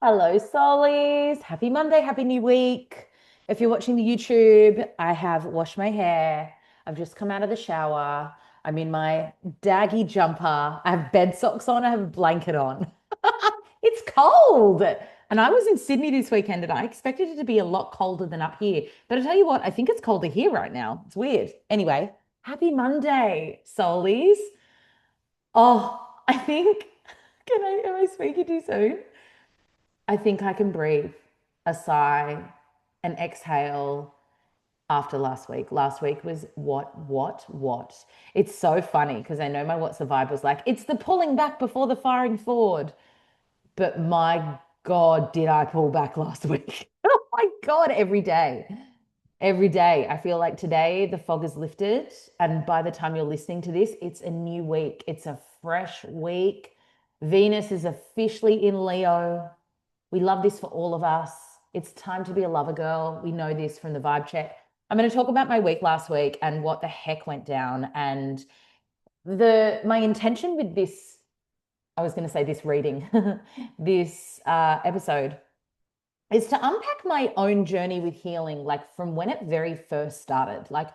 Hello, Solies. Happy Monday, happy new week. If you're watching the YouTube, I have washed my hair. I've just come out of the shower. I'm in my daggy jumper. I have bed socks on. I have a blanket on. It's cold. And I was in Sydney this weekend and I expected it to be a lot colder than up here. But I tell you what, I think it's colder here right now. It's weird. Anyway, happy Monday, Solies. Oh, I think, am I speaking too soon? I think I can breathe a sigh, an exhale after last week. Last week was what? It's so funny because I know my What's the Vibe was like, it's the pulling back before the firing forward. But my God, did I pull back last week? Oh my God, every day. Every day. I feel like today the fog is lifted. And by the time you're listening to this, it's a new week. It's a fresh week. Venus is officially in Leo. We love this for all of us. It's time to be a lover girl. We know this from the vibe check. I'm going to talk about my week last week and what the heck went down. And the my intention with this, I was going to say this reading, this episode is to unpack my own journey with healing, like from when it very first started. Like,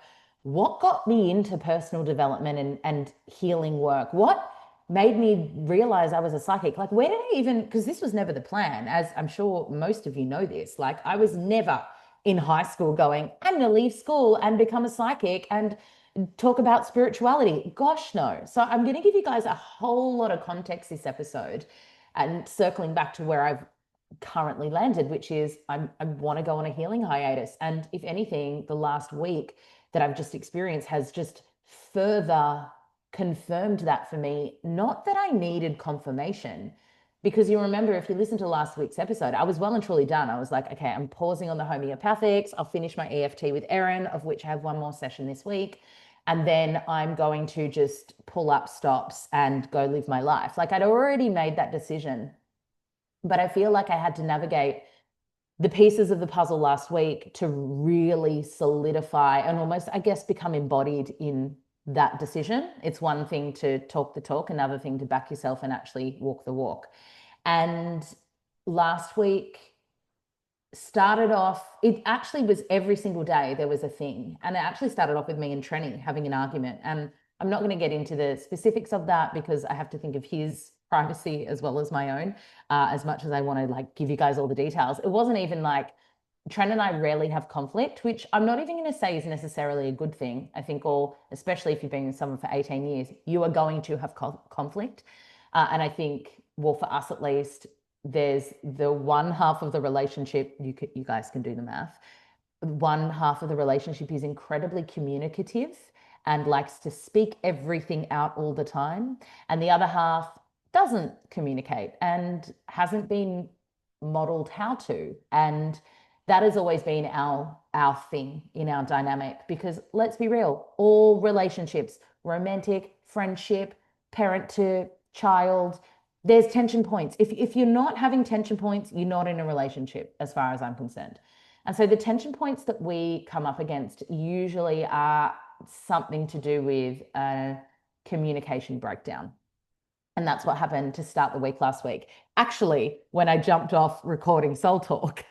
what got me into personal development and healing work? What made me realize I was a psychic? Like, where did I even, because this was never the plan, as I'm sure most of you know this. Like, I was never in high school going, I'm going to leave school and become a psychic and talk about spirituality. Gosh, no. So, I'm going to give you guys a whole lot of context this episode and circling back to where I've currently landed, which is I want to go on a healing hiatus. And if anything, the last week that I've just experienced has just further confirmed that for me. Not that I needed confirmation, because you remember, if you listen to last week's episode, I was well and truly done. I was like, okay, I'm pausing on the homeopathics. I'll finish my EFT with Erin, of which I have one more session this week. And then I'm going to just pull up stops and go live my life. Like I'd already made that decision, but I feel like I had to navigate the pieces of the puzzle last week to really solidify and almost, I guess, become embodied in that decision. It's one thing to talk the talk, another thing to back yourself and actually walk the walk. And last week started off, it actually was every single day there was a thing. And it actually started off with me and Trenny having an argument. And I'm not going to get into the specifics of that because I have to think of his privacy as well as my own, as much as I want to like give you guys all the details. It wasn't even like Tren and I rarely have conflict, which I'm not even going to say is necessarily a good thing. I think all, especially if you've been with someone for 18 years, you are going to have conflict. And I think, well, for us at least, there's the one half of the relationship, you guys can do the math. One half of the relationship is incredibly communicative and likes to speak everything out all the time. And the other half doesn't communicate and hasn't been modeled how to. And that has always been our thing in our dynamic, because let's be real, all relationships, romantic, friendship, parent to child, there's tension points. If you're not having tension points, you're not in a relationship, as far as I'm concerned. And so the tension points that we come up against usually are something to do with a communication breakdown. And that's what happened to start the week last week. Actually, when I jumped off recording Soul Talk,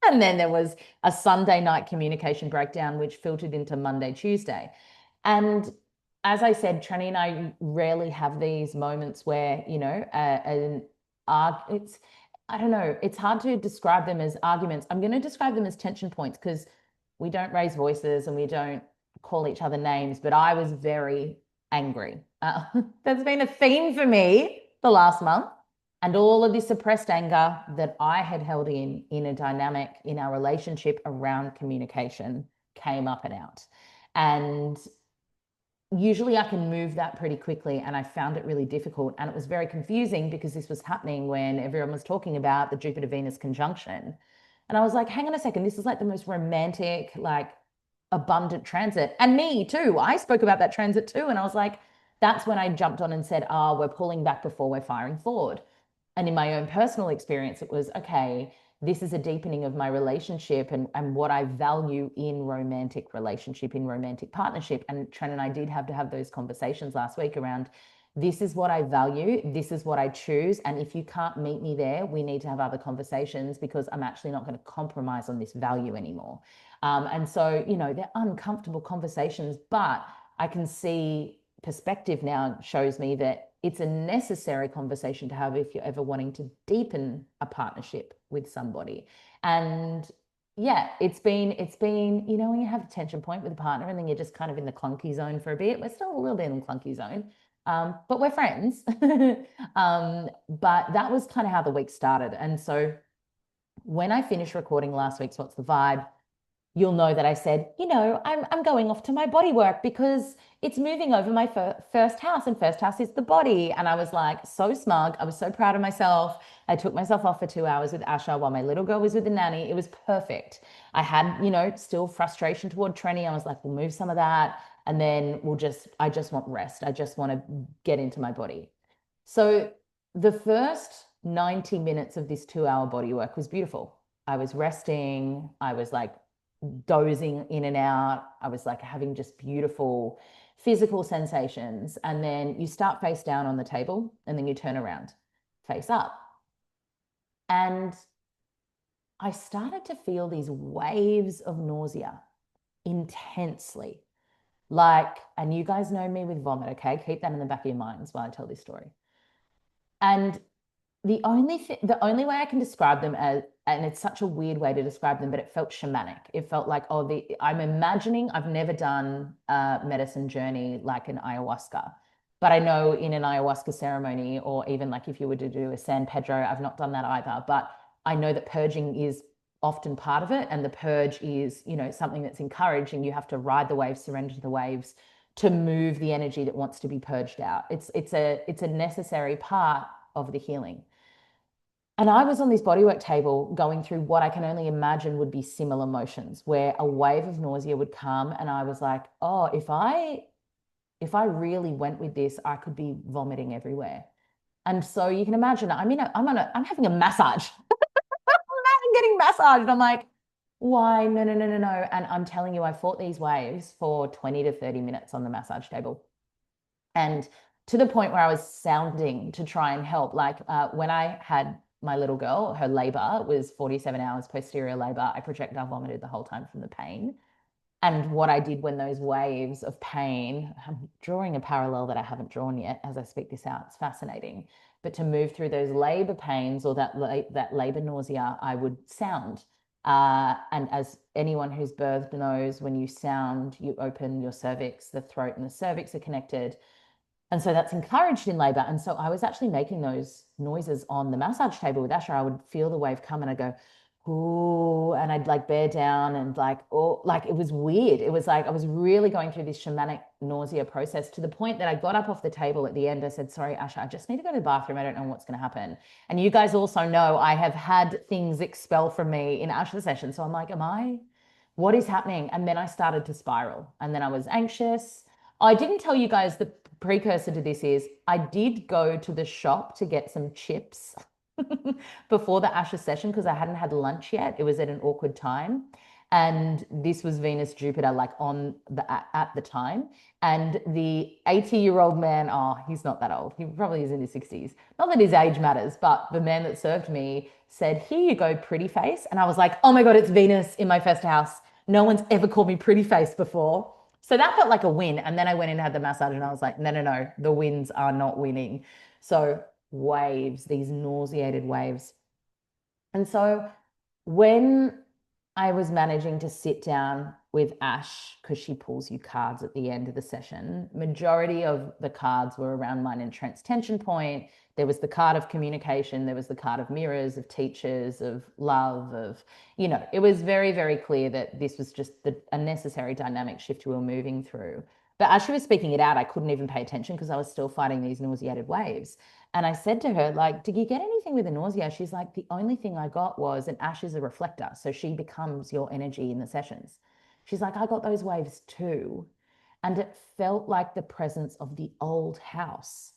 and then there was a Sunday night communication breakdown, which filtered into Monday, Tuesday. And as I said, Tranny and I rarely have these moments where, it's, I don't know, it's hard to describe them as arguments. I'm going to describe them as tension points because we don't raise voices and we don't call each other names, but I was very angry. That's been a theme for me the last month. And all of this suppressed anger that I had held in a dynamic in our relationship around communication came up and out. And usually I can move that pretty quickly. And I found it really difficult. And it was very confusing because this was happening when everyone was talking about the Jupiter Venus conjunction. And I was like, hang on a second, this is like the most romantic, like abundant transit. And me too. I spoke about that transit too. And I was like, that's when I jumped on and said, oh, we're pulling back before we're firing forward. And in my own personal experience, it was, okay, this is a deepening of my relationship and what I value in romantic relationship, in romantic partnership. And Tren and I did have to have those conversations last week around, this is what I value, this is what I choose. And if you can't meet me there, we need to have other conversations because I'm actually not going to compromise on this value anymore. And so, they're uncomfortable conversations, but I can see perspective now shows me that it's a necessary conversation to have if you're ever wanting to deepen a partnership with somebody. And yeah, it's been, when you have a tension point with a partner and then you're just kind of in the clunky zone for a bit. We're still a little bit in the clunky zone. But we're friends. But that was kind of how the week started. And so when I finished recording last week's What's the Vibe, you'll know that I said, I'm going off to my body work because it's moving over my first house, and first house is the body. And I was like so smug. I was so proud of myself. I took myself off for 2 hours with Asha while my little girl was with the nanny. It was perfect. I had, still frustration toward Trenny. I was like, we'll move some of that. And then I just want rest. I just want to get into my body. So the first 90 minutes of this 2 hour body work was beautiful. I was resting. I was like dozing in and out. I was like having just beautiful physical sensations. And then you start face down on the table and then you turn around, face up. And I started to feel these waves of nausea intensely. And you guys know me with vomit, okay? Keep that in the back of your minds while I tell this story. And the only way I can describe them as, and it's such a weird way to describe them, but it felt shamanic. It felt like, I'm imagining, I've never done a medicine journey like an ayahuasca, but I know in an ayahuasca ceremony, or even like if you were to do a San Pedro, I've not done that either, but I know that purging is often part of it. And the purge is, something that's encouraged, and you have to ride the waves, surrender to the waves to move the energy that wants to be purged out. It's a necessary part of the healing. And I was on this bodywork table going through what I can only imagine would be similar motions, where a wave of nausea would come, and I was like, oh, if I really went with this, I could be vomiting everywhere. And so you can imagine, I'm having a massage. I'm getting massaged. I'm like, why? No, no, no, no, no. And I'm telling you, I fought these waves for 20 to 30 minutes on the massage table. And to the point where I was sounding to try and help. When I had my little girl, her labor was 47 hours posterior labor. I projectile vomited the whole time from the pain. And what I did when those waves of pain, I'm drawing a parallel that I haven't drawn yet as I speak this out. It's fascinating. But to move through those labor pains or that labor nausea, I would sound. And as anyone who's birthed knows, when you sound, you open your cervix, the throat and the cervix are connected. And so that's encouraged in labor. And so I was actually making those noises on the massage table with Asher. I would feel the wave come and I'd go, ooh, and I'd like bear down and it was weird. It was like I was really going through this shamanic nausea process to the point that I got up off the table at the end. I said, sorry, Asha, I just need to go to the bathroom. I don't know what's going to happen. And you guys also know I have had things expel from me in Asha's session. So I'm like, what is happening? And then I started to spiral, and then I was anxious. I didn't tell you guys the precursor to this is I did go to the shop to get some chips before the Asha session because I hadn't had lunch yet. It was at an awkward time. And this was Venus Jupiter, like at the time. And the 80-year-old man, oh, he's not that old. He probably is in his 60s. Not that his age matters, but the man that served me said, here you go, pretty face. And I was like, oh my God, it's Venus in my first house. No one's ever called me pretty face before. So that felt like a win. And then I went and had the massage and I was like, no, no, no, the wins are not winning. So waves, these nauseated waves. And so when I was managing to sit down with Ash, because she pulls you cards at the end of the session, majority of the cards were around mine and Trent's tension point. There was the card of communication. There was the card of mirrors, of teachers, of love, it was very, very clear that this was just a necessary dynamic shift we were moving through. But as she was speaking it out, I couldn't even pay attention because I was still fighting these nauseated waves. And I said to her, like, did you get anything with the nausea? She's like, the only thing I got was, and Ash is a reflector, so she becomes your energy in the sessions. She's like, I got those waves too. And it felt like the presence of the old house.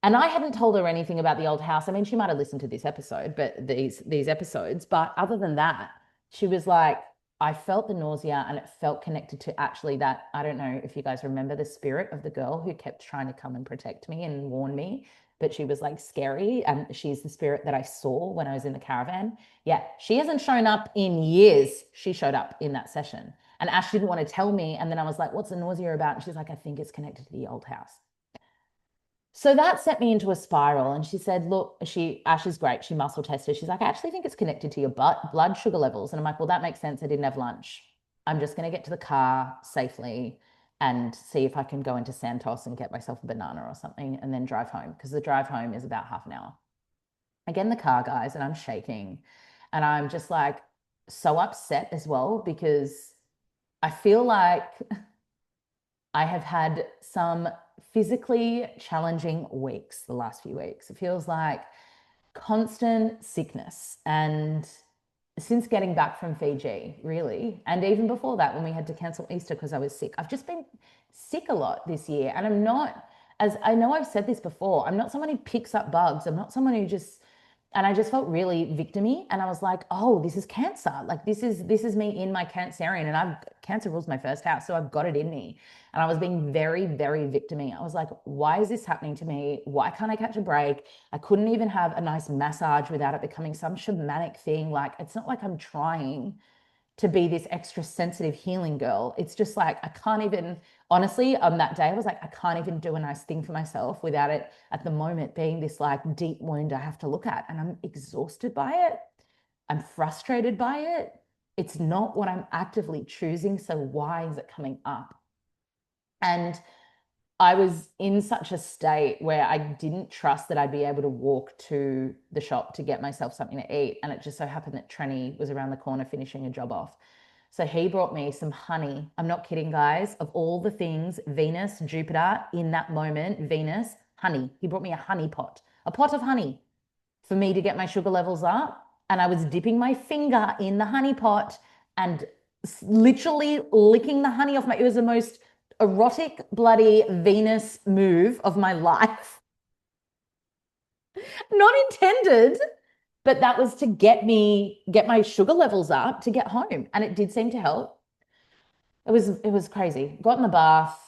And I hadn't told her anything about the old house. I mean, she might have listened to this episode, but these episodes. But other than that, she was like, I felt the nausea and it felt connected to actually that. I don't know if you guys remember the spirit of the girl who kept trying to come and protect me and warn me, but she was like scary. And she's the spirit that I saw when I was in the caravan. Yeah, she hasn't shown up in years. She showed up in that session. And Ash didn't want to tell me. And then I was like, what's the nausea about? And she's like, I think it's connected to the old house. So that set me into a spiral. And she said, look, Ash is great. She muscle tested. She's like, I actually think it's connected to your blood sugar levels. And I'm like, well, that makes sense. I didn't have lunch. I'm just going to get to the car safely and see if I can go into Santos and get myself a banana or something and then drive home because the drive home is about half an hour. I get in the car, guys, and I'm shaking. And I'm just like so upset as well because I feel like I have had some physically challenging weeks the last few weeks. It feels like constant sickness. And since getting back from Fiji, really, and even before that, when we had to cancel Easter because I was sick, I've just been sick a lot this year. And I'm not, as I know I've said this before, I'm not someone who picks up bugs. I'm not someone who just, and I just felt really victimy. And I was like, oh, this is cancer. Like this is me in my Cancerian. And I've cancer rules my first house. So I've got it in me. And I was being very, very victimy. I was like, why is this happening to me? Why can't I catch a break? I couldn't even have a nice massage without it becoming some shamanic thing. Like, it's not like I'm trying to be this extra sensitive healing girl. It's just like, I can't even, honestly, on that day, I was like, I can't even do a nice thing for myself without it at the moment being this like deep wound I have to look at. And I'm exhausted by it. I'm frustrated by it. It's not what I'm actively choosing. So why is it coming up? And I was in such a state where I didn't trust that I'd be able to walk to the shop to get myself something to eat. And it just so happened that Trenny was around the corner finishing a job off. So he brought me some honey. I'm not kidding, guys. Of all the things, Venus, Jupiter, in that moment, Venus, honey. He brought me a pot of honey for me to get my sugar levels up. And I was dipping my finger in the honey pot and literally licking the honey off my, it was the most erotic, bloody Venus move of my life. Not intended, but that was to get my sugar levels up to get home. And it did seem to help. It was crazy. Got in the bath.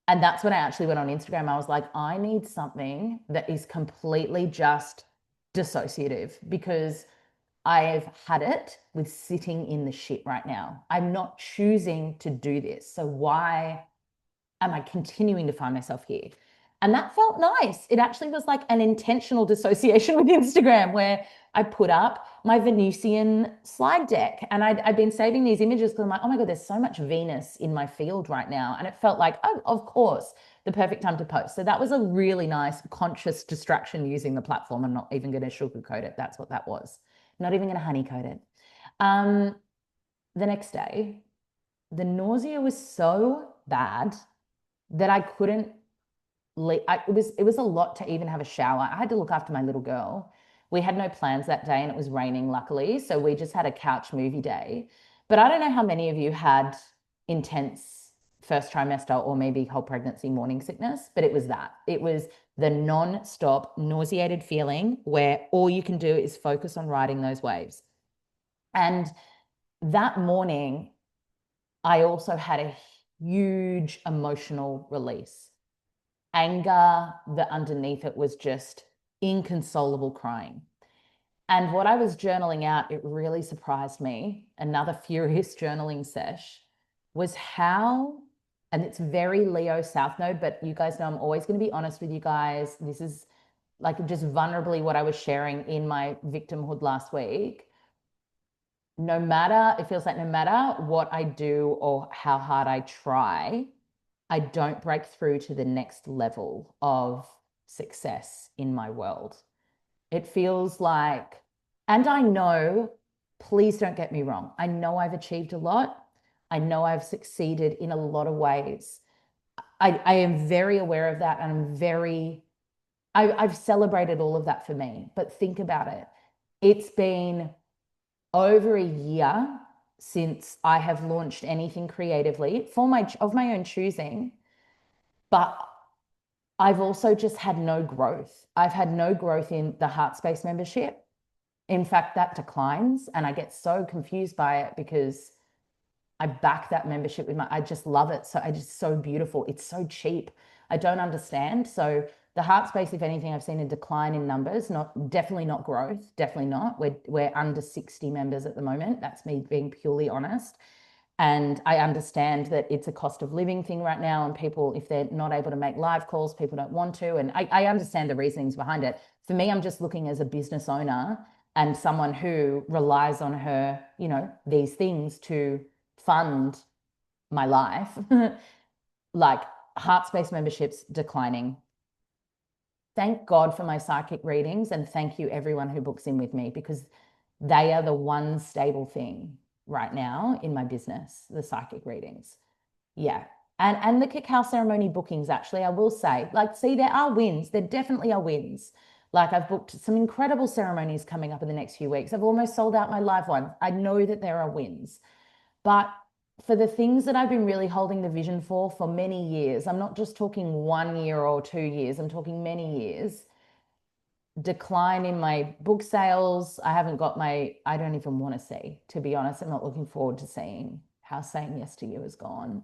And that's when I actually went on Instagram. I was like, I need something that is completely just dissociative because I've had it with sitting in the shit right now. I'm not choosing to do this. So why am I continuing to find myself here? And that felt nice. It actually was like an intentional dissociation with Instagram where I put up my Venusian slide deck and I'd been saving these images because I'm like, oh my God, there's so much Venus in my field right now. And it felt like, oh, of course, the perfect time to post. So that was a really nice conscious distraction using the platform. I'm not even going to sugarcoat it. That's what that was. Not even going to honeycoat it. The next day, the nausea was so bad that I couldn't it was a lot to even have a shower. I had to look after my little girl. We had no plans that day and it was raining, luckily. So we just had a couch movie day. But I don't know how many of you had intense first trimester or maybe whole pregnancy morning sickness, but it was that. It was the non-stop nauseated feeling where all you can do is focus on riding those waves. And that morning, I also had a huge emotional release. Anger that underneath it was just inconsolable crying. And what I was journaling out, it really surprised me. Another furious journaling sesh was how, and it's very Leo South Node, but you guys know I'm always going to be honest with you guys. This is like just vulnerably what I was sharing in my victimhood last week. No matter, it feels like no matter what I do or how hard I try, I don't break through to the next level of success in my world. It feels like, and I know, please don't get me wrong. I know I've achieved a lot. I know I've succeeded in a lot of ways. I am very aware of that. And I've celebrated all of that for me. But think about it. It's been over a year since I have launched anything creatively of my own choosing. But I've also just had no growth. I've had no growth in the Heartspace membership. In fact, that declines. And I get so confused by it because I back that membership with I just love it. So I just so beautiful. It's so cheap. I don't understand. So the heart space, if anything, I've seen a decline in numbers, not definitely not growth, definitely not. We're under 60 members at the moment. That's me being purely honest. And I understand that it's a cost of living thing right now, and people, if they're not able to make live calls, people don't want to. And I understand the reasonings behind it. For me, I'm just looking as a business owner and someone who relies on her, these things to fund my life. Like heart space memberships declining. Thank God for my psychic readings, and thank you everyone who books in with me, because they are the one stable thing right now in my business, the psychic readings. Yeah. And the cacao ceremony bookings, actually, I will say, like, see, there are wins. There definitely are wins. Like, I've booked some incredible ceremonies coming up in the next few weeks. I've almost sold out my live one. I know that there are wins. But for the things that I've been really holding the vision for many years, I'm not just talking 1 year or 2 years, I'm talking many years, decline in my book sales. I don't even want to see, to be honest. I'm not looking forward to seeing how Saying Yes to You has gone.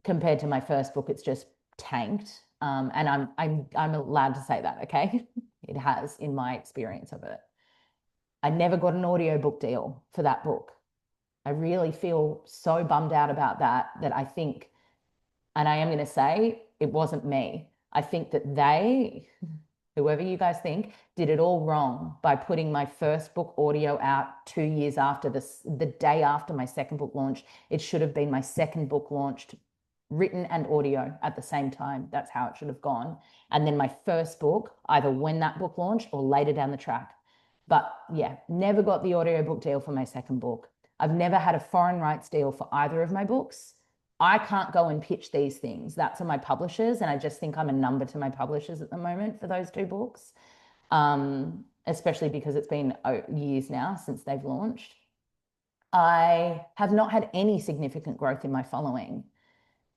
Compared to my first book, it's just tanked. And I'm allowed to say that, okay? It has, in my experience of it. I never got an audiobook deal for that book. I really feel so bummed out about that I think, and I am going to say it wasn't me. I think that they, whoever you guys think, did it all wrong by putting my first book audio out 2 years after the day after my second book launched. It should have been my second book launched, written and audio at the same time. That's how it should have gone. And then my first book, either when that book launched or later down the track. But yeah, never got the audiobook deal for my second book. I've never had a foreign rights deal for either of my books. I can't go and pitch these things. That's on my publishers. And I just think I'm a number to my publishers at the moment for those two books, especially because it's been years now since they've launched. I have not had any significant growth in my following.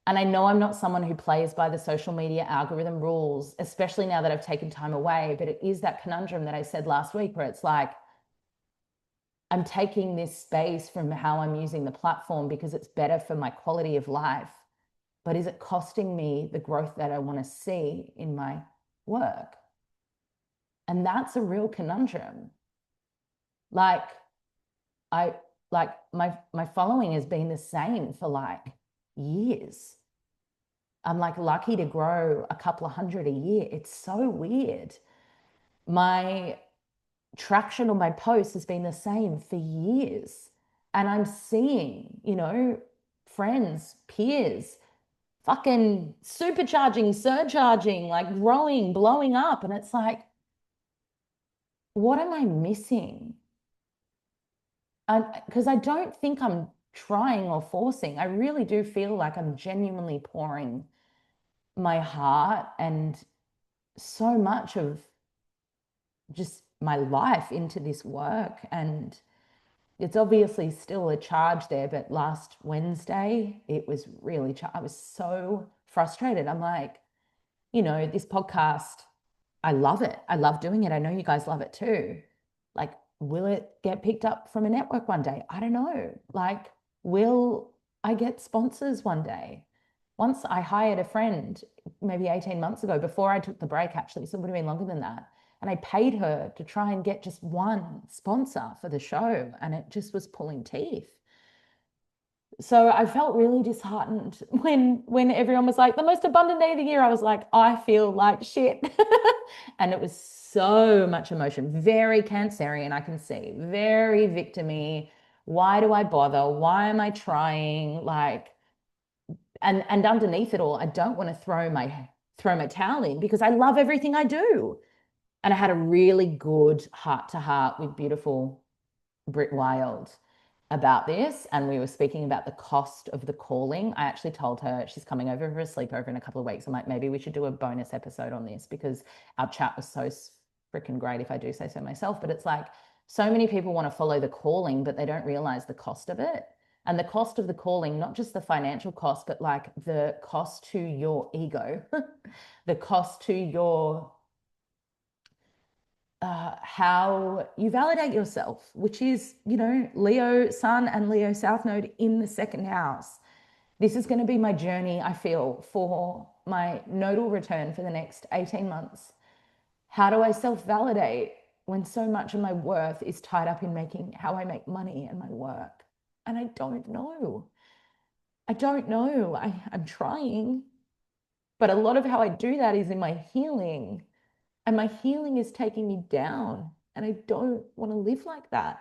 And I know I'm not someone who plays by the social media algorithm rules, especially now that I've taken time away. But it is that conundrum that I said last week where it's like, I'm taking this space from how I'm using the platform because it's better for my quality of life. But is it costing me the growth that I want to see in my work? And that's a real conundrum. Like I like my following has been the same for like years. I'm like lucky to grow a couple of hundred a year. It's so weird. My traction on my posts has been the same for years. And I'm seeing, friends, peers, fucking supercharging, surcharging, like growing, blowing up. And it's like, what am I missing? Because I don't think I'm trying or forcing. I really do feel like I'm genuinely pouring my heart and so much of just my life into this work. And it's obviously still a charge there, but last Wednesday, it was really, I was so frustrated. I'm like, this podcast, I love it. I love doing it. I know you guys love it too. Like, will it get picked up from a network one day? I don't know. Like, will I get sponsors one day? Once I hired a friend maybe 18 months ago before I took the break, actually, so it would have been longer than that. And I paid her to try and get just one sponsor for the show, and it just was pulling teeth. So I felt really disheartened when everyone was like, the most abundant day of the year. I was like, I feel like shit. And it was so much emotion, very Cancerian, I can see, very victimy. Why do I bother? Why am I trying? Like, and underneath it all, I don't want to throw my towel in because I love everything I do. And I had a really good heart to heart with beautiful Britt Wild about this. And we were speaking about the cost of the calling. I actually told her she's coming over for a sleepover in a couple of weeks. I'm like, maybe we should do a bonus episode on this because our chat was so freaking great, if I do say so myself. But it's like so many people want to follow the calling, but they don't realize the cost of it. And the cost of the calling, not just the financial cost, but like the cost to your ego, the cost to your how you validate yourself, which is, Leo Sun and Leo South Node in the second house. This is going to be my journey, I feel, for my nodal return for the next 18 months. How do I self validate when so much of my worth is tied up in making how I make money and my work? And I don't know. I don't know. I'm trying. But a lot of how I do that is in my healing. And my healing is taking me down. And I don't want to live like that.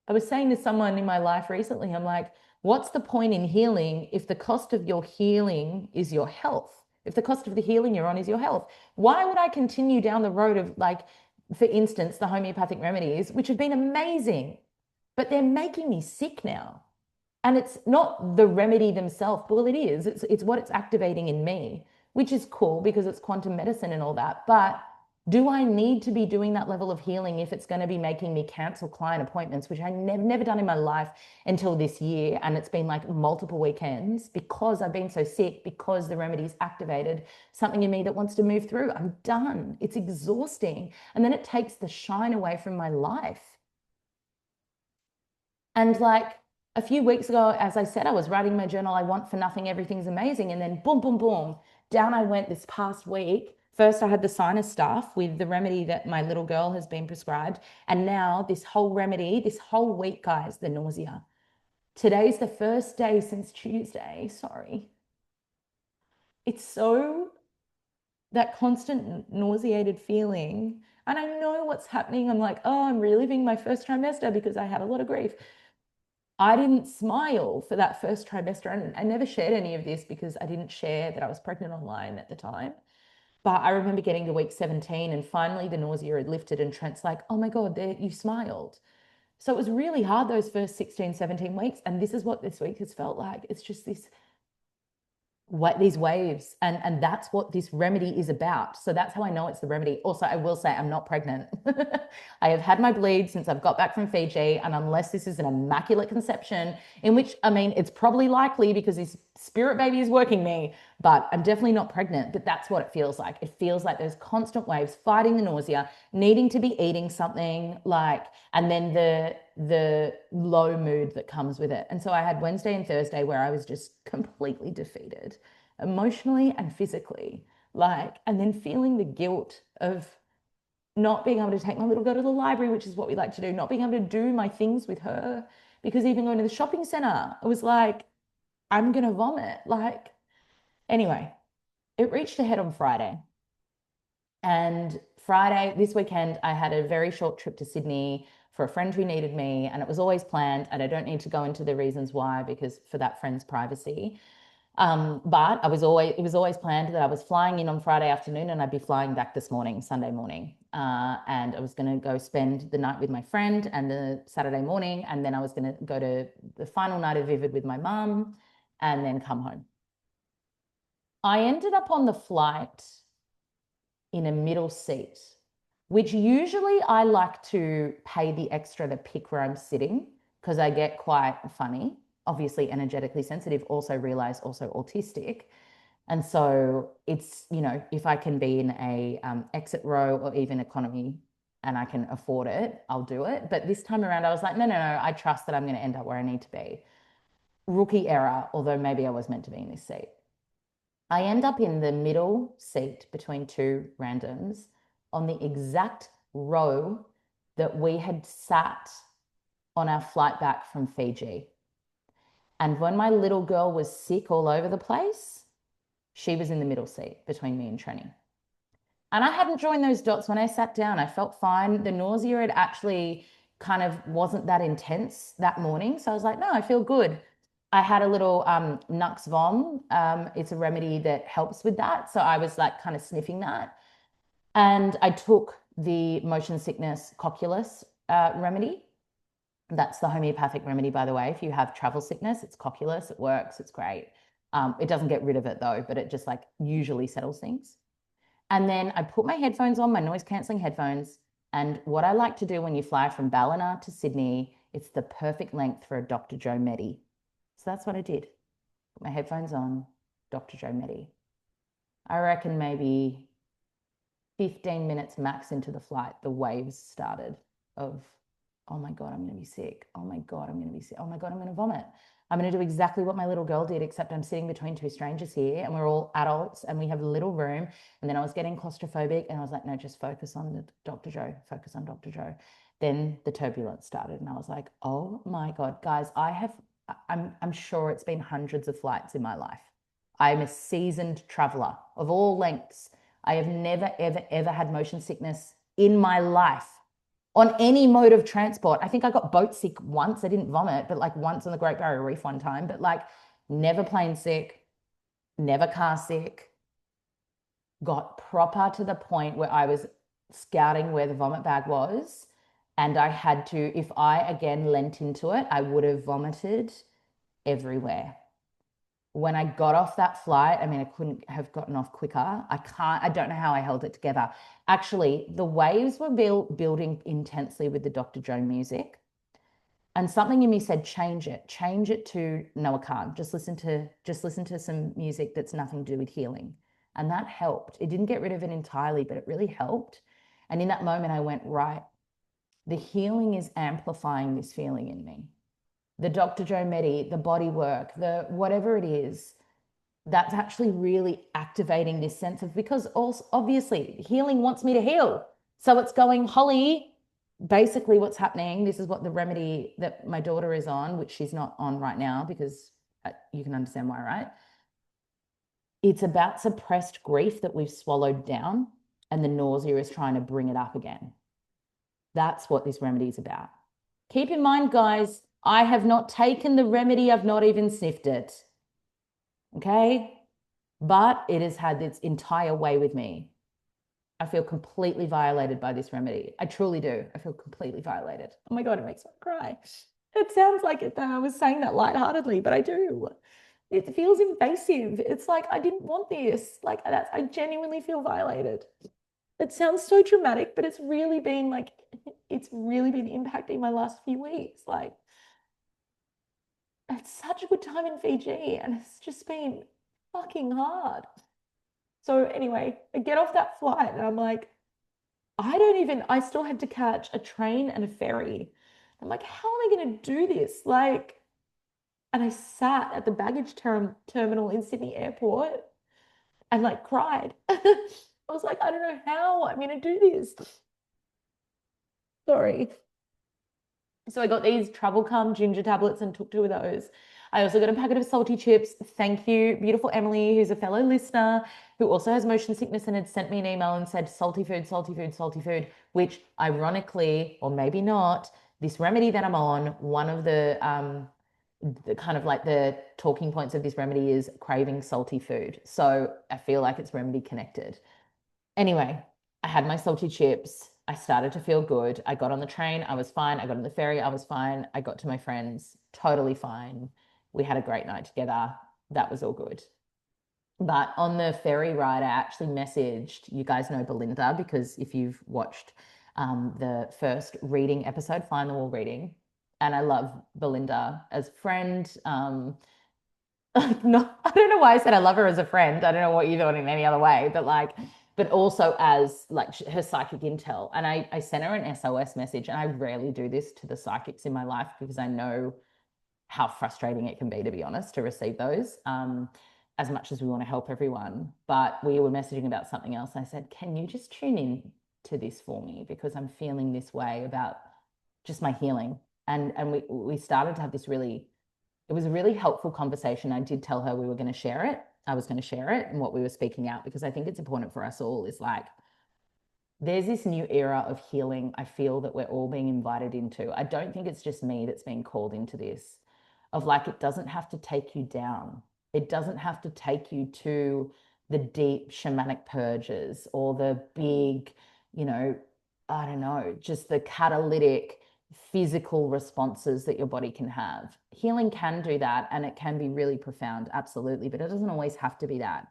I was saying to someone in my life recently, I'm like, what's the point in healing if the cost of your healing is your health? If the cost of the healing you're on is your health, why would I continue down the road of, like, for instance, the homeopathic remedies, which have been amazing, but they're making me sick now? And it's not the remedy themselves, but well, it is. It's what it's activating in me, which is cool because it's quantum medicine and all that. But do I need to be doing that level of healing if it's going to be making me cancel client appointments, which I never done in my life until this year? And it's been like multiple weekends because I've been so sick, because the remedy's activated something in me that wants to move through. I'm done. It's exhausting. And then it takes the shine away from my life. And like a few weeks ago, as I said, I was writing my journal, I want for nothing, everything's amazing. And then boom, boom, boom, down I went this past week. First, I had the sinus stuff with the remedy that my little girl has been prescribed. And now this whole remedy, this whole week, guys, the nausea. Today's the first day since Tuesday. Sorry. It's so that constant nauseated feeling. And I know what's happening. I'm like, oh, I'm reliving my first trimester because I had a lot of grief. I didn't smile for that first trimester. And I never shared any of this because I didn't share that I was pregnant online at the time. But I remember getting to week 17 and finally the nausea had lifted and Trent's like, oh my God, there you smiled. So it was really hard those first 16, 17 weeks. And this is what this week has felt like. It's just this what these waves, and that's what this remedy is about. So that's how I know it's the remedy. Also, I will say I'm not pregnant. I have had my bleed since I've got back from Fiji, and unless this is an immaculate conception, in which, I mean, it's probably likely because this spirit baby is working me, but I'm definitely not pregnant. But that's what it feels like. It feels like those constant waves, fighting the nausea, needing to be eating something, like, and then the low mood that comes with it. And so I had Wednesday and Thursday where I was just completely defeated, emotionally and physically, like, and then feeling the guilt of not being able to take my little girl to the library, which is what we like to do, not being able to do my things with her, because even going to the shopping center, I was like, I'm gonna vomit. Like, anyway, it reached a head on Friday. And Friday, this weekend, I had a very short trip to Sydney for a friend who needed me, and it was always planned. And I don't need to go into the reasons why, because for that friend's privacy. But it was always planned that I was flying in on Friday afternoon and I'd be flying back this morning, Sunday morning. And I was going to go spend the night with my friend and the Saturday morning. And then I was going to go to the final night of Vivid with my mum and then come home. I ended up on the flight in a middle seat, which usually I like to pay the extra to pick where I'm sitting because I get quite funny, obviously energetically sensitive, also realize also autistic. And so it's, if I can be in a exit row or even economy and I can afford it, I'll do it. But this time around, I was like, no, no, no, I trust that I'm going to end up where I need to be. Rookie error, although maybe I was meant to be in this seat. I end up in the middle seat between two randoms on the exact row that we had sat on our flight back from Fiji. And when my little girl was sick all over the place, she was in the middle seat between me and Trenny. And I hadn't joined those dots when I sat down. I felt fine. The nausea had actually kind of wasn't that intense that morning. So I was like, no, I feel good. I had a little Nux Vom. It's a remedy that helps with that. So I was like kind of sniffing that. And I took the motion sickness cocculus remedy. That's the homeopathic remedy, by the way. If you have travel sickness, it's cocculus. It works. It's great. It doesn't get rid of it though, but it just like usually settles things. And then I put my headphones on, my noise cancelling headphones. And what I like to do when you fly from Ballina to Sydney, it's the perfect length for a Dr. Joe Medi. So that's what I did. Put my headphones on, Dr. Joe Medi. I reckon maybe 15 minutes max into the flight, the waves started of, oh my God, I'm going to be sick. Oh my God, I'm going to be sick. Oh my God, I'm going to vomit. I'm going to do exactly what my little girl did, except I'm sitting between two strangers here and we're all adults and we have a little room. And then I was getting claustrophobic and I was like, no, just focus on the Dr. Joe, focus on Dr. Joe. Then the turbulence started and I was like, oh my God, guys, I'm sure it's been hundreds of flights in my life. I'm a seasoned traveler of all lengths. I have never, ever, ever had motion sickness in my life on any mode of transport. I think I got boat sick once. I didn't vomit, but like once on the Great Barrier Reef one time, but like never plane sick, never car sick. Got proper to the point where I was scouting where the vomit bag was. And I had to, if I again lent into it, I would have vomited everywhere. When I got off that flight, I mean, I couldn't have gotten off quicker. I don't know how I held it together. Actually, the waves were building intensely with the Dr. Joe music. And something in me said, change it to no, I can't. Just listen to some music that's nothing to do with healing. And that helped. It didn't get rid of it entirely, but it really helped. And in that moment, I went, right, the healing is amplifying this feeling in me. The Dr. Joe Medi, the body work, the whatever it is, that's actually really activating this sense of, because also obviously healing wants me to heal. So it's going, Holly, basically what's happening, this is what the remedy that my daughter is on, which she's not on right now because you can understand why, right? It's about suppressed grief that we've swallowed down, and the nausea is trying to bring it up again. That's what this remedy is about. Keep in mind, guys, I have not taken the remedy. I've not even sniffed it. Okay? But it has had its entire way with me. I feel completely violated by this remedy. I truly do. I feel completely violated. Oh my God, it makes me cry. It sounds like it, I was saying that lightheartedly, but I do. It feels invasive. It's like, I didn't want this. Like, I genuinely feel violated. It sounds so dramatic, but it's really been impacting my last few weeks. Like, it's such a good time in Fiji and it's just been fucking hard. So anyway, I get off that flight and I'm like, I still had to catch a train and a ferry. I'm like, how am I going to do this? Like, and I sat at the baggage terminal in Sydney Airport and like cried. I was like, I don't know how I'm going to do this. Sorry. So I got these Trouble Calm ginger tablets and took two of those. I also got a packet of salty chips. Thank you, beautiful Emily, who's a fellow listener, who also has motion sickness and had sent me an email and said salty food, salty food, salty food, which ironically, or maybe not, this remedy that I'm on, one of the kind of like the talking points of this remedy is craving salty food. So I feel like it's remedy connected. Anyway, I had my salty chips. I started to feel good. I got on the train. I was fine. I got on the ferry. I was fine. I got to my friends. Totally fine. We had a great night together. That was all good. But on the ferry ride, I actually messaged, you guys know Belinda, because if you've watched the first reading episode, Fly on the Wall reading, and I love Belinda as a friend. No, I don't know why I said I love her as a friend. I don't know what you thought in any other way, but like, but also as like her psychic intel. And I sent her an SOS message, and I rarely do this to the psychics in my life because I know how frustrating it can be, to be honest, to receive those. As much as we want to help everyone, but we were messaging about something else. I said, can you just tune in to this for me? Because I'm feeling this way about just my healing. And we started to have this really, it was a really helpful conversation. I did tell her we were going to share it. I was going to share it and what we were speaking out, because I think it's important for us all, is like, there's this new era of healing I feel that we're all being invited into. I don't think it's just me that's being called into this, of like, it doesn't have to take you down. It doesn't have to take you to the deep shamanic purges or the big, you know, I don't know, just the catalytic physical responses that your body can have. Healing can do that and it can be really profound, absolutely, but it doesn't always have to be that.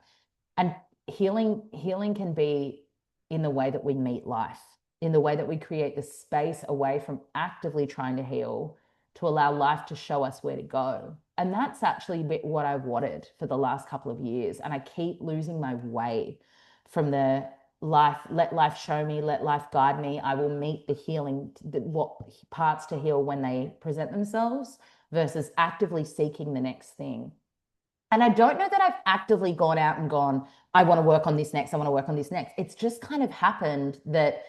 And healing can be in the way that we meet life, in the way that we create the space away from actively trying to heal to allow life to show us where to go. And that's actually what I've wanted for the last couple of years. And I keep losing my way from the let life show me, let life guide me. I will meet the healing, what parts to heal when they present themselves versus actively seeking the next thing. And I don't know that I've actively gone out and gone, I want to work on this next, I want to work on this next. It's just kind of happened that,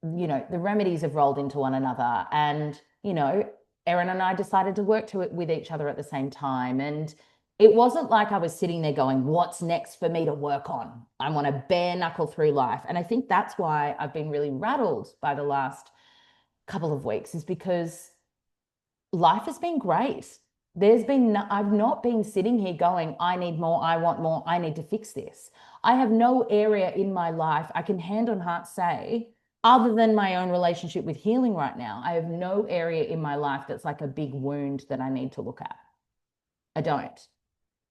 the remedies have rolled into one another. And, Erin and I decided to work with each other at the same time. And it wasn't like I was sitting there going, what's next for me to work on? I want to bare knuckle through life. And I think that's why I've been really rattled by the last couple of weeks, is because life has been great. I've not been sitting here going, I need more, I want more, I need to fix this. I have no area in my life I can hand on heart say, other than my own relationship with healing right now, I have no area in my life that's like a big wound that I need to look at. I don't.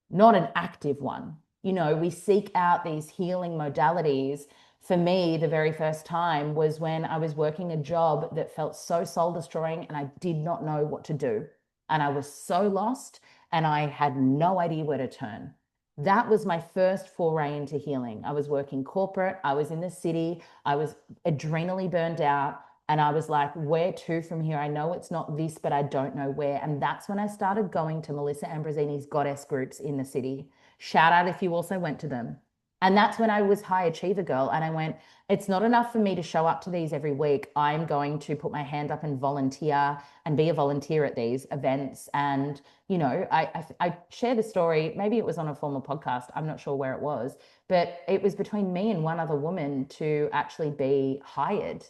Not an active one. We seek out these healing modalities. For me, the very first time was when I was working a job that felt so soul destroying and I did not know what to do. And I was so lost and I had no idea where to turn. That was my first foray into healing. I was working corporate, I was in the city, I was adrenally burned out. And I was like, where to from here? I know it's not this, but I don't know where. And that's when I started going to Melissa Ambrosini's goddess groups in the city. Shout out if you also went to them. And that's when I was high achiever girl. And I went, it's not enough for me to show up to these every week. I'm going to put my hand up and volunteer and be a volunteer at these events. And, I share the story. Maybe it was on a former podcast. I'm not sure where it was, but it was between me and one other woman to actually be hired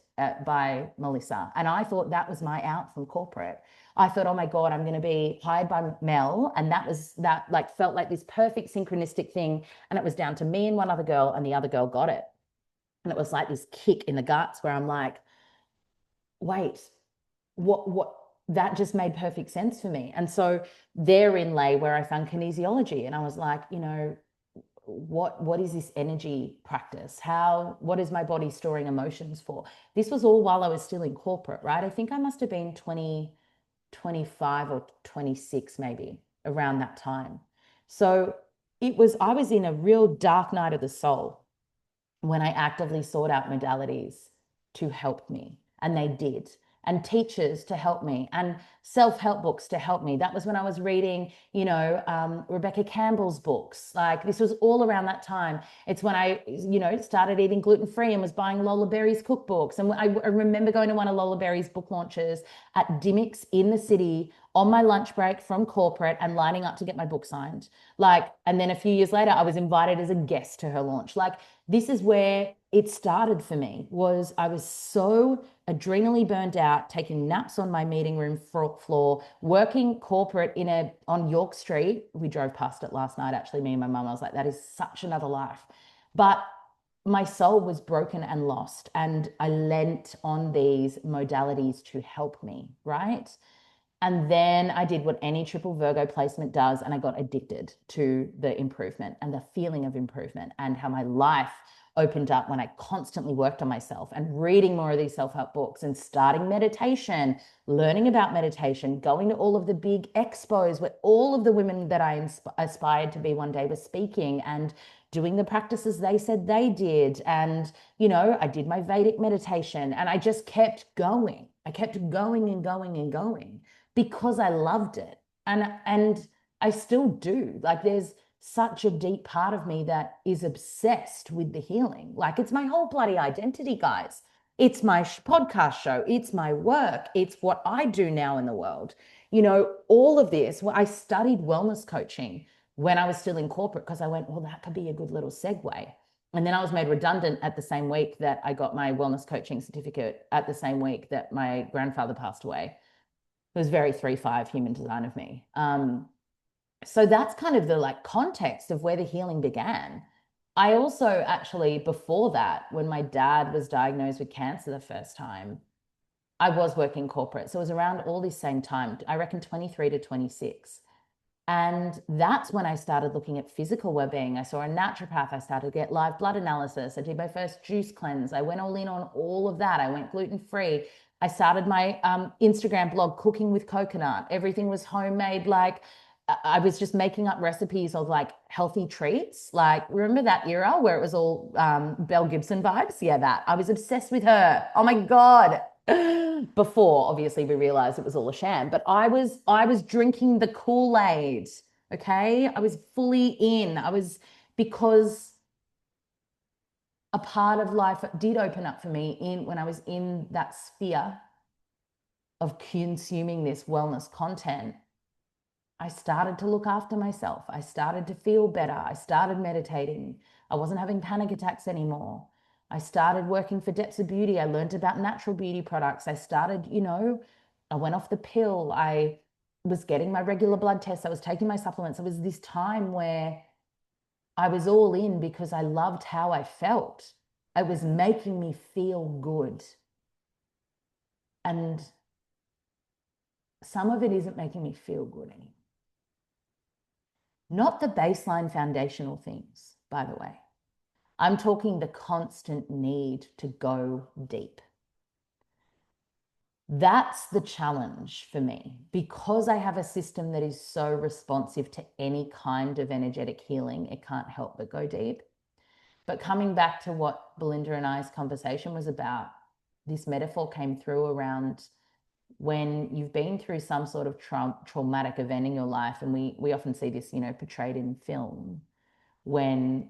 by Melissa. And I thought that was my out from corporate. I thought, oh my God, I'm going to be hired by Mel. And that like felt like this perfect synchronistic thing. And it was down to me and one other girl, and the other girl got it. And it was like this kick in the guts where I'm like, wait, what, that just made perfect sense for me. And so therein lay where I found kinesiology. And I was like, what is this energy practice? What is my body storing emotions for? This was all while I was still in corporate, right? I think I must have been 25 or 26, maybe around that time. So I was in a real dark night of the soul when I actively sought out modalities to help me. And they did. And teachers to help me, and self-help books to help me. That was when I was reading, Rebecca Campbell's books. Like, this was all around that time. It's when I, started eating gluten-free and was buying Lola Berry's cookbooks. And I remember going to one of Lola Berry's book launches at Dimmicks in the city on my lunch break from corporate and lining up to get my book signed. And then a few years later, I was invited as a guest to her launch. This is where it started for me. Was I was so adrenally burned out, taking naps on my meeting room floor, working corporate on York Street. We drove past it last night, actually, me and my mum. I was like, that is such another life. But my soul was broken and lost, and I lent on these modalities to help me, right? And then I did what any triple Virgo placement does, and I got addicted to the improvement and the feeling of improvement, and how my life opened up when I constantly worked on myself and reading more of these self-help books and starting meditation, learning about meditation, going to all of the big expos where all of the women that I aspired to be one day were speaking, and doing the practices they said they did. And, I did my Vedic meditation, and I just kept going. I kept going and going and going because I loved it. And I still do. There's such a deep part of me that is obsessed with the healing. It's my whole bloody identity, guys. It's my podcast show. It's my work. It's what I do now in the world. All of this. Well, I studied wellness coaching when I was still in corporate because I went, well, that could be a good little segue. And then I was made redundant at the same week that I got my wellness coaching certificate, at the same week that my grandfather passed away. It was very 3-5 human design of me. So that's kind of the context of where the healing began. I also actually, before that, when my dad was diagnosed with cancer the first time, I was working corporate. So it was around all this same time, I reckon 23 to 26. And that's when I started looking at physical well-being. I saw a naturopath. I started to get live blood analysis. I did my first juice cleanse. I went all in on all of that. I went gluten-free. I started my Instagram blog, Cooking with Coconut. Everything was homemade, I was just making up recipes of like healthy treats. Like, remember that era where it was all Belle Gibson vibes? Yeah, that. I was obsessed with her. Oh my God. Before, obviously, we realized it was all a sham, but I was drinking the Kool-Aid. Okay. I was fully in. Because a part of life did open up for me in when I was in that sphere of consuming this wellness content. I started to look after myself. I started to feel better. I started meditating. I wasn't having panic attacks anymore. I started working for Depths of Beauty. I learned about natural beauty products. I started, I went off the pill. I was getting my regular blood tests. I was taking my supplements. It was this time where I was all in because I loved how I felt. It was making me feel good. And some of it isn't making me feel good anymore. Not the baseline foundational things, by the way. I'm talking the constant need to go deep. That's the challenge for me because I have a system that is so responsive to any kind of energetic healing, it can't help but go deep. But coming back to what Belinda and I's conversation was about, this metaphor came through around when you've been through some sort of traumatic event in your life, and we often see this, portrayed in film, when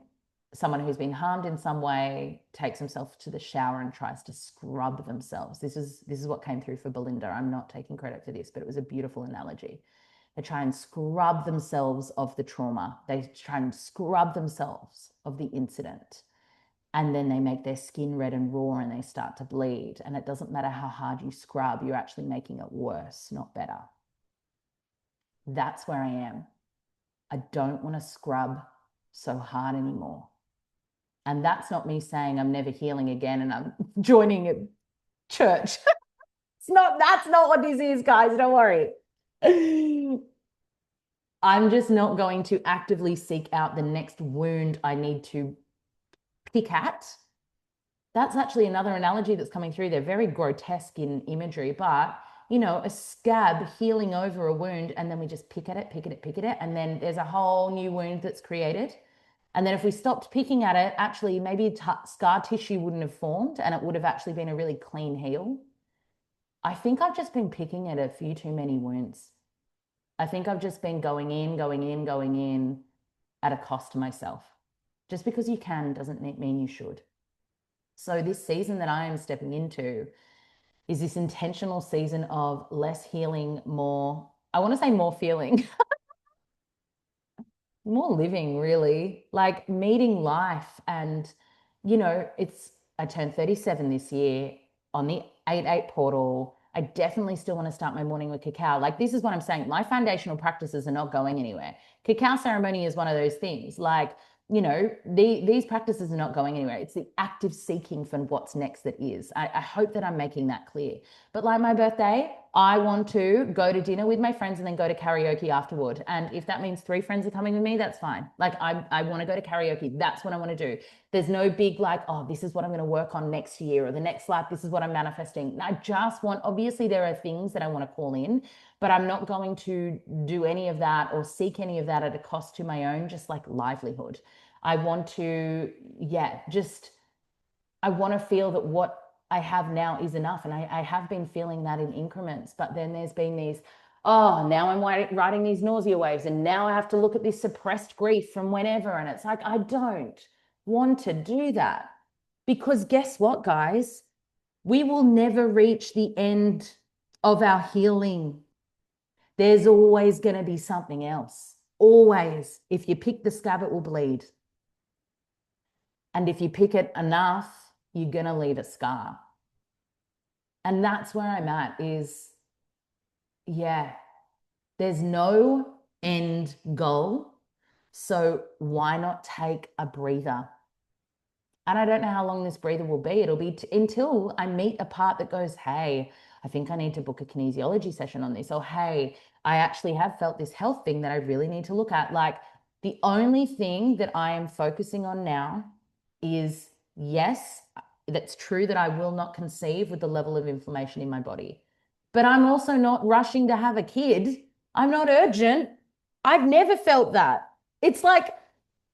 someone who's been harmed in some way takes themselves to the shower and tries to scrub themselves. This is what came through for Belinda. I'm not taking credit for this, but it was a beautiful analogy. They try and scrub themselves of the trauma. They try and scrub themselves of the incident. And then they make their skin red and raw and they start to bleed. And it doesn't matter how hard you scrub, you're actually making it worse, not better. That's where I am. I don't want to scrub so hard anymore. And that's not me saying I'm never healing again and I'm joining a church. That's not what this is, guys. Don't worry. I'm just not going to actively seek out the next wound I need to pick at. That's actually another analogy that's coming through. They're very grotesque in imagery, but a scab healing over a wound, and then we just pick at it, and then there's a whole new wound that's created. And then if we stopped picking at it, actually maybe scar tissue wouldn't have formed and it would have actually been a really clean heal. I think I've just been picking at a few too many wounds. I think I've just been going in at a cost to myself. Just because you can doesn't mean you should. So this season that I am stepping into is this intentional season of less healing, more, I want to say more feeling. More living, really, like meeting life. And I turned 37 this year on the 8/8 portal. I definitely still want to start my morning with cacao. Like, this is what I'm saying, my foundational practices are not going anywhere. Cacao ceremony is one of those things, like, these practices are not going anywhere. It's the active seeking for what's next that is. I hope that I'm making that clear. But like my birthday, I want to go to dinner with my friends and then go to karaoke afterward. And if that means 3 friends are coming with me, that's fine. Like, I want to go to karaoke. That's what I want to do. There's no big like, oh, this is what I'm going to work on next year, or the next life, this is what I'm manifesting. I just want, obviously there are things that I want to call in, but I'm not going to do any of that or seek any of that at a cost to my own, just like livelihood. I want to, I want to feel that what I have now is enough. And I have been feeling that in increments, but then there's been these, oh, now I'm riding these nausea waves and now I have to look at this suppressed grief from whenever. And it's like, I don't want to do that, because guess what, guys? We will never reach the end of our healing. There's always going to be something else. Always. If you pick the scab, it will bleed. And if you pick it enough, you're going to leave a scar. And that's where I'm at is, yeah, there's no end goal. So why not take a breather? And I don't know how long this breather will be. It'll be until I meet a part that goes, hey, I think I need to book a kinesiology session on this. Or, hey, I actually have felt this health thing that I really need to look at. Like, the only thing that I am focusing on now is, yes, that's true that I will not conceive with the level of inflammation in my body. But I'm also not rushing to have a kid. I'm not urgent. I've never felt that. It's like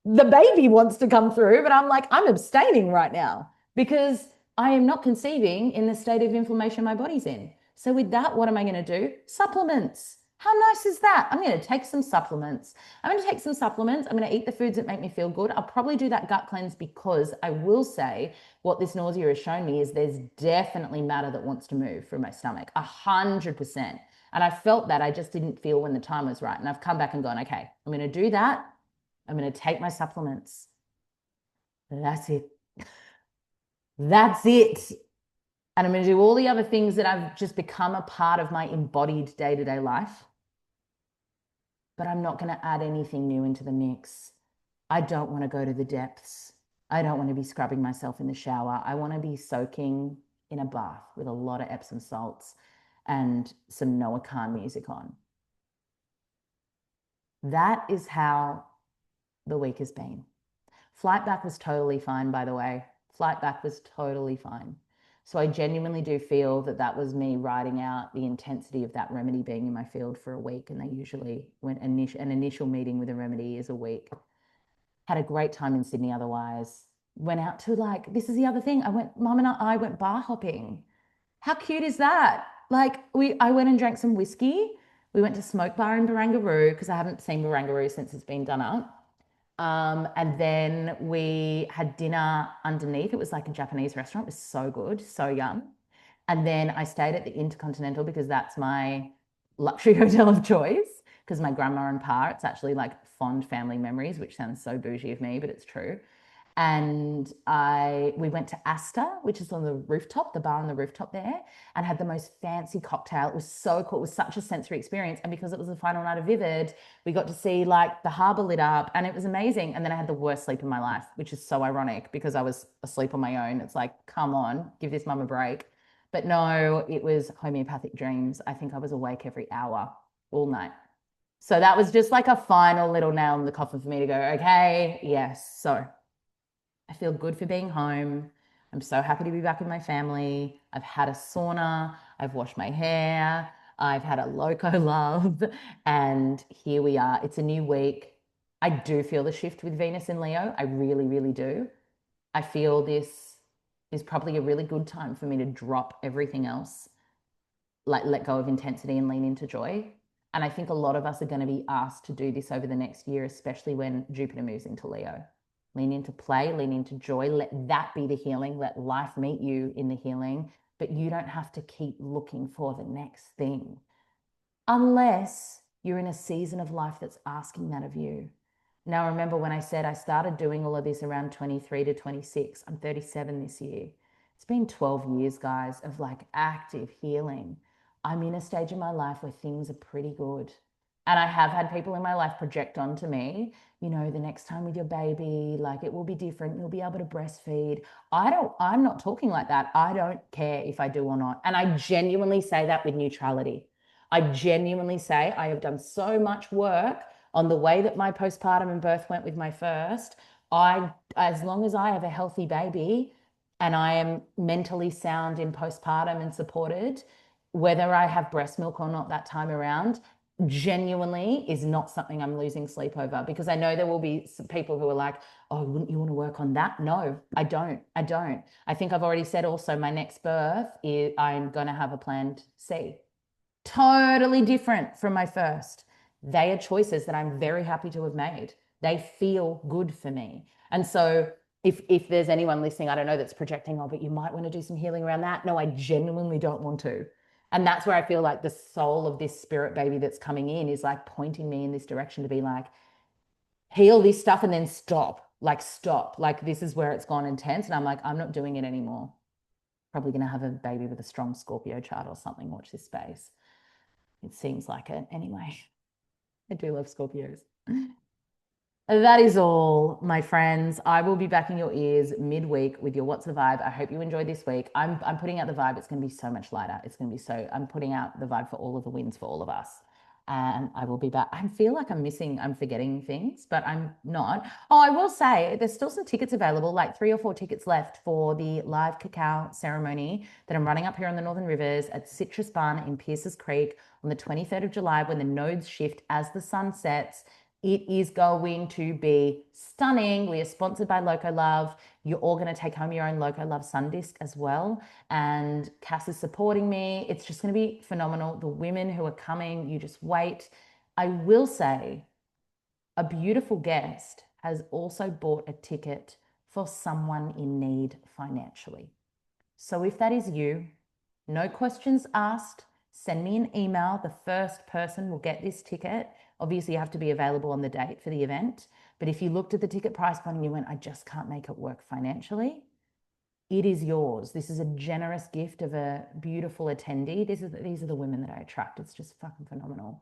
the baby wants to come through, but I'm like, I'm abstaining right now because I am not conceiving in the state of inflammation my body's in. So, with that, what am I going to do? Supplements. How nice is that? I'm going to take some supplements. I'm going to take some supplements. I'm going to eat the foods that make me feel good. I'll probably do that gut cleanse because I will say what this nausea has shown me is there's definitely matter that wants to move from my stomach, 100%. And I felt that I just didn't feel when the time was right. And I've come back and gone, okay, I'm going to do that. I'm going to take my supplements. That's it. That's it. And I'm going to do all the other things that I've just become a part of my embodied day to day life. But I'm not going to add anything new into the mix. I don't want to go to the depths. I don't want to be scrubbing myself in the shower. I want to be soaking in a bath with a lot of Epsom salts and some Noah Khan music on. That is how the week has been. Flight back was totally fine, by the way. Flight back was totally fine. So I genuinely do feel that that was me riding out the intensity of that remedy being in my field for a week. And they usually, when an initial meeting with a remedy is a week. Had a great time in Sydney otherwise. Went out to like, this is the other thing. Mum and I went bar hopping. How cute is that? Like I went and drank some whiskey. We went to Smoke Bar in Barangaroo because I haven't seen Barangaroo since it's been done up. And then we had dinner underneath. It was like a Japanese restaurant. It was so good, so yum. And then I stayed at the Intercontinental because that's my luxury hotel of choice. Because my grandma and pa, it's actually like fond family memories, which sounds so bougie of me, but it's true. And we went to Asta, which is on the rooftop, the bar on the rooftop there, and had the most fancy cocktail. It was so cool. It was such a sensory experience. And because it was the final night of Vivid, we got to see like the harbor lit up and it was amazing. And then I had the worst sleep in my life, which is so ironic because I was asleep on my own. It's like, come on, give this mum a break. But no, it was homeopathic dreams. I think I was awake every hour all night. So that was just like a final little nail in the coffin for me to go, okay, yes. So I feel good for being home. I'm so happy to be back with my family. I've had a sauna. I've washed my hair. I've had a loco love. And here we are. It's a new week. I do feel the shift with Venus and Leo. I really, really do. I feel this is probably a really good time for me to drop everything else, like let go of intensity and lean into joy. And I think a lot of us are going to be asked to do this over the next year, especially when Jupiter moves into Leo. Lean into play, lean into joy. Let that be the healing. Let life meet you in the healing. But you don't have to keep looking for the next thing unless you're in a season of life that's asking that of you. Now, remember when I said I started doing all of this around 23 to 26, I'm 37 this year. It's been 12 years, guys, of like active healing. I'm in a stage in my life where things are pretty good. And I have had people in my life project onto me, the next time with your baby, like it will be different. You'll be able to breastfeed. I'm not talking like that. I don't care if I do or not. And I genuinely say that with neutrality. I genuinely say I have done so much work on the way that my postpartum and birth went with my first. As long as I have a healthy baby and I am mentally sound in postpartum and supported, whether I have breast milk or not that time around, genuinely is not something I'm losing sleep over because I know there will be some people who are like, oh, wouldn't you want to work on that? No, I don't. I don't. I think I've already said also my next birth is I'm going to have a planned C. Totally different from my first. They are choices that I'm very happy to have made. They feel good for me. And so if there's anyone listening, I don't know, that's projecting, oh, but you might want to do some healing around that. No, I genuinely don't want to. And that's where I feel like the soul of this spirit baby that's coming in is like pointing me in this direction to be like, heal this stuff and then stop. Like, stop. Like, this is where it's gone intense. And I'm like, I'm not doing it anymore. Probably going to have a baby with a strong Scorpio chart or something. Watch this space. It seems like it. Anyway, I do love Scorpios. That is all, my friends. I will be back in your ears midweek with your What's the Vibe. I hope you enjoyed this week. I'm putting out the vibe. It's going to be so much lighter. I'm putting out the vibe for all of the wins for all of us. and I will be back. I feel like I'm forgetting things, but I'm not. Oh, I will say there's still some tickets available, like 3 or 4 tickets left for the live cacao ceremony that I'm running up here on the Northern Rivers at Citrus Barn in Pierces Creek on the 23rd of July when the nodes shift as the sun sets. It is going to be stunning. We are sponsored by Loco Love. You're all going to take home your own Loco Love sun disc as well. And Cass is supporting me. It's just going to be phenomenal. The women who are coming, you just wait. I will say a beautiful guest has also bought a ticket for someone in need financially. So if that is you, no questions asked, send me an email. The first person will get this ticket. Obviously, you have to be available on the date for the event. But if you looked at the ticket price point and you went, I just can't make it work financially, it is yours. This is a generous gift of a beautiful attendee. These are the women that I attract. It's just fucking phenomenal.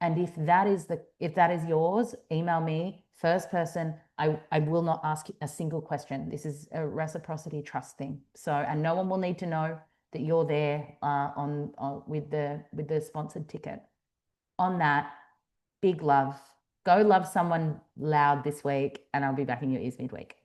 And if that is yours, email me. First person, I will not ask a single question. This is a reciprocity trust thing. So, and no one will need to know that you're there with the sponsored ticket. On that, big love. Go love someone loud this week, and I'll be back in your ears midweek.